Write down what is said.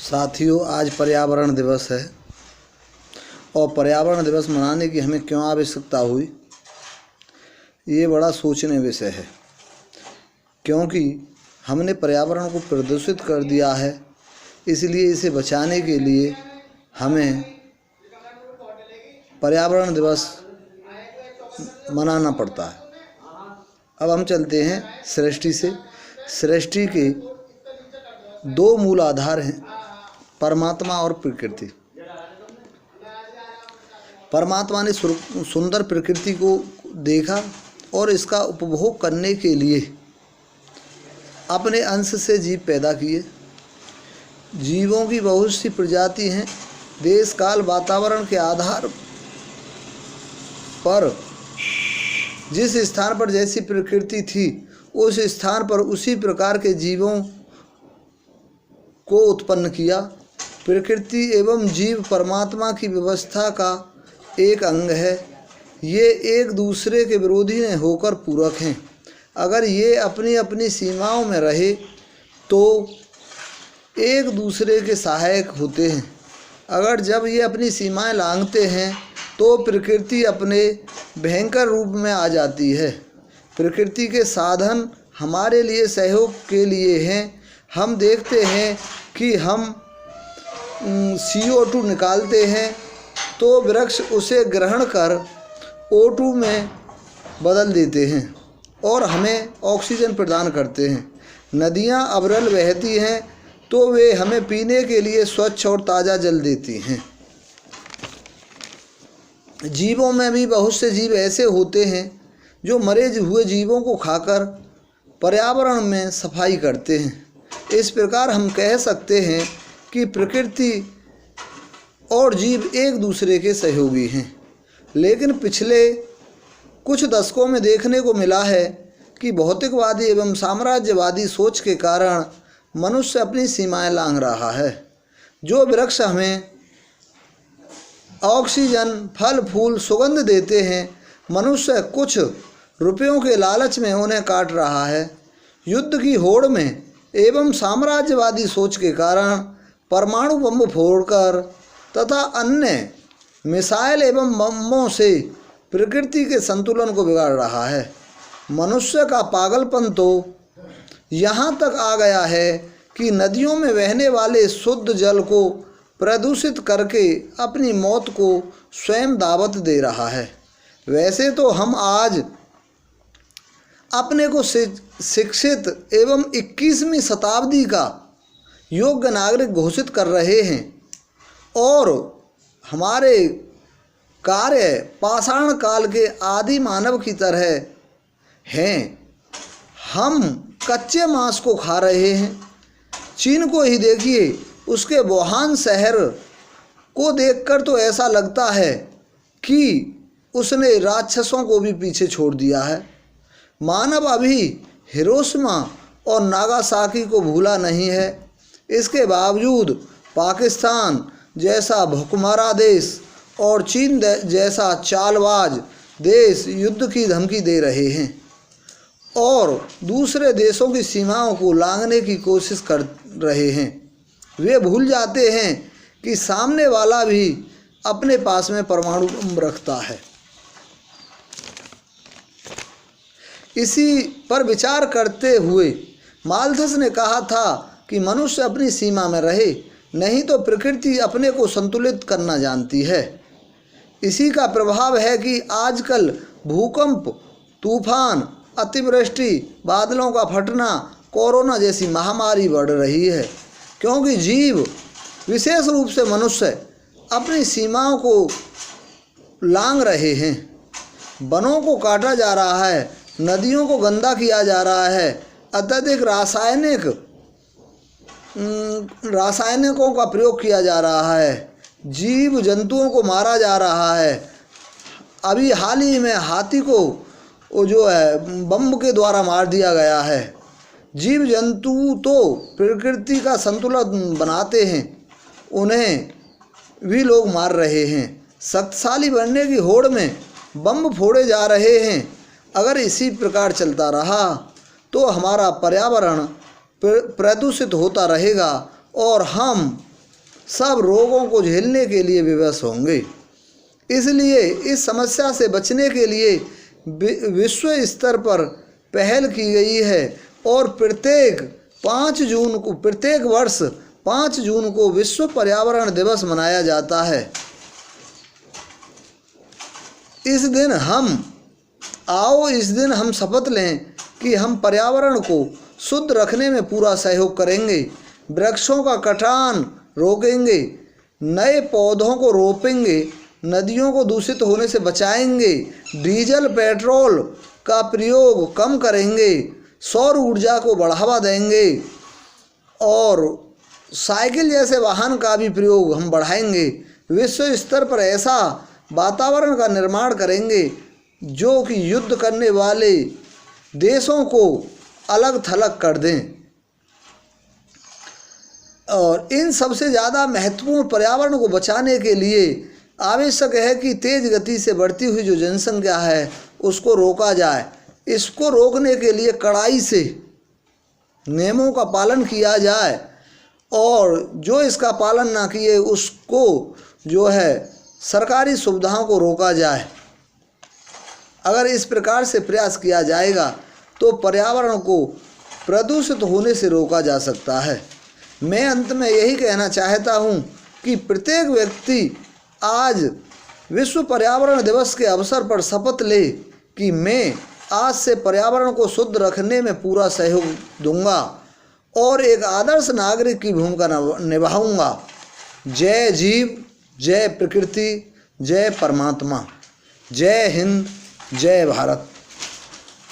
साथियों, आज पर्यावरण दिवस है और पर्यावरण दिवस मनाने की हमें क्यों आवश्यकता हुई, ये बड़ा सोचने विषय है। क्योंकि हमने पर्यावरण को प्रदूषित कर दिया है, इसलिए इसे बचाने के लिए हमें पर्यावरण दिवस मनाना पड़ता है। अब हम चलते हैं सृष्टि से। सृष्टि के दो मूल आधार हैं, परमात्मा और प्रकृति। परमात्मा ने सुंदर प्रकृति को देखा और इसका उपभोग करने के लिए अपने अंश से जीव पैदा किए। जीवों की बहुत सी प्रजाति हैं। देश काल वातावरण के आधार पर जिस स्थान पर जैसी प्रकृति थी, उस स्थान पर उसी प्रकार के जीवों को उत्पन्न किया। प्रकृति एवं जीव परमात्मा की व्यवस्था का एक अंग है। ये एक दूसरे के विरोधी नहीं होकर पूरक हैं। अगर ये अपनी अपनी सीमाओं में रहे तो एक दूसरे के सहायक होते हैं। अगर जब ये अपनी सीमाएं लांघते हैं तो प्रकृति अपने भयंकर रूप में आ जाती है। प्रकृति के साधन हमारे लिए सहयोग के लिए हैं। हम देखते हैं कि हम CO2 निकालते हैं तो वृक्ष उसे ग्रहण कर O2 में बदल देते हैं और हमें ऑक्सीजन प्रदान करते हैं। नदियाँ अविरल बहती हैं तो वे हमें पीने के लिए स्वच्छ और ताज़ा जल देती हैं। जीवों में भी बहुत से जीव ऐसे होते हैं जो मरे हुए जीवों को खाकर पर्यावरण में सफाई करते हैं। इस प्रकार हम कह सकते हैं कि प्रकृति और जीव एक दूसरे के सहयोगी हैं। लेकिन पिछले कुछ दशकों में देखने को मिला है कि भौतिकवादी एवं साम्राज्यवादी सोच के कारण मनुष्य अपनी सीमाएं लांघ रहा है। जो वृक्ष हमें ऑक्सीजन, फल फूल, सुगंध देते हैं, मनुष्य कुछ रुपयों के लालच में उन्हें काट रहा है। युद्ध की होड़ में एवं साम्राज्यवादी सोच के कारण परमाणु बम फोड़कर तथा अन्य मिसाइल एवं बमों से प्रकृति के संतुलन को बिगाड़ रहा है। मनुष्य का पागलपन तो यहाँ तक आ गया है कि नदियों में बहने वाले शुद्ध जल को प्रदूषित करके अपनी मौत को स्वयं दावत दे रहा है। वैसे तो हम आज अपने को शिक्षित एवं 21वीं शताब्दी का योग्य नागरिक घोषित कर रहे हैं और हमारे कार्य पाषाण काल के आदि मानव की तरह हैं। हम कच्चे मांस को खा रहे हैं। चीन को ही देखिए, उसके वुहान शहर को देखकर तो ऐसा लगता है कि उसने राक्षसों को भी पीछे छोड़ दिया है। मानव अभी हिरोशिमा और नागासाकी को भूला नहीं है। इसके बावजूद पाकिस्तान जैसा भुखमरा देश और चीन जैसा चालबाज देश युद्ध की धमकी दे रहे हैं और दूसरे देशों की सीमाओं को लांघने की कोशिश कर रहे हैं। वे भूल जाते हैं कि सामने वाला भी अपने पास में परमाणु बम रखता है। इसी पर विचार करते हुए माल्थस ने कहा था कि मनुष्य अपनी सीमा में रहे, नहीं तो प्रकृति अपने को संतुलित करना जानती है। इसी का प्रभाव है कि आजकल भूकंप, तूफान, अतिवृष्टि, बादलों का फटना, कोरोना जैसी महामारी बढ़ रही है। क्योंकि जीव, विशेष रूप से मनुष्य, अपनी सीमाओं को लांघ रहे हैं। वनों को काटा जा रहा है, नदियों को गंदा किया जा रहा है, अत्यधिक रासायनिकों का प्रयोग किया जा रहा है, जीव जंतुओं को मारा जा रहा है। अभी हाल ही में हाथी को वो जो है बम के द्वारा मार दिया गया है। जीव जंतु तो प्रकृति का संतुलन बनाते हैं, उन्हें भी लोग मार रहे हैं। शक्तिशाली बनने की होड़ में बम फोड़े जा रहे हैं। अगर इसी प्रकार चलता रहा तो हमारा पर्यावरण प्रदूषित होता रहेगा और हम सब रोगों को झेलने के लिए विवश होंगे। इसलिए इस समस्या से बचने के लिए विश्व स्तर पर पहल की गई है और प्रत्येक वर्ष 5 जून को विश्व पर्यावरण दिवस मनाया जाता है। इस दिन हम शपथ लें कि हम पर्यावरण को शुद्ध रखने में पूरा सहयोग करेंगे, वृक्षों का कटान रोकेंगे, नए पौधों को रोपेंगे, नदियों को दूषित होने से बचाएंगे, डीजल पेट्रोल का प्रयोग कम करेंगे, सौर ऊर्जा को बढ़ावा देंगे और साइकिल जैसे वाहन का भी प्रयोग हम बढ़ाएंगे। विश्व स्तर पर ऐसा वातावरण का निर्माण करेंगे जो कि युद्ध करने वाले देशों को अलग थलग कर दें। और इन सबसे ज़्यादा महत्वपूर्ण पर्यावरण को बचाने के लिए आवश्यक है कि तेज़ गति से बढ़ती हुई जो जनसंख्या है उसको रोका जाए। इसको रोकने के लिए कड़ाई से नियमों का पालन किया जाए और जो इसका पालन ना किए उसको जो है सरकारी सुविधाओं को रोका जाए। अगर इस प्रकार से प्रयास किया जाएगा तो पर्यावरण को प्रदूषित होने से रोका जा सकता है। मैं अंत में यही कहना चाहता हूँ कि प्रत्येक व्यक्ति आज विश्व पर्यावरण दिवस के अवसर पर शपथ ले कि मैं आज से पर्यावरण को शुद्ध रखने में पूरा सहयोग दूंगा और एक आदर्श नागरिक की भूमिका निभाऊंगा। जय जीव, जय प्रकृति, जय परमात्मा, जय हिंद, जय भारत।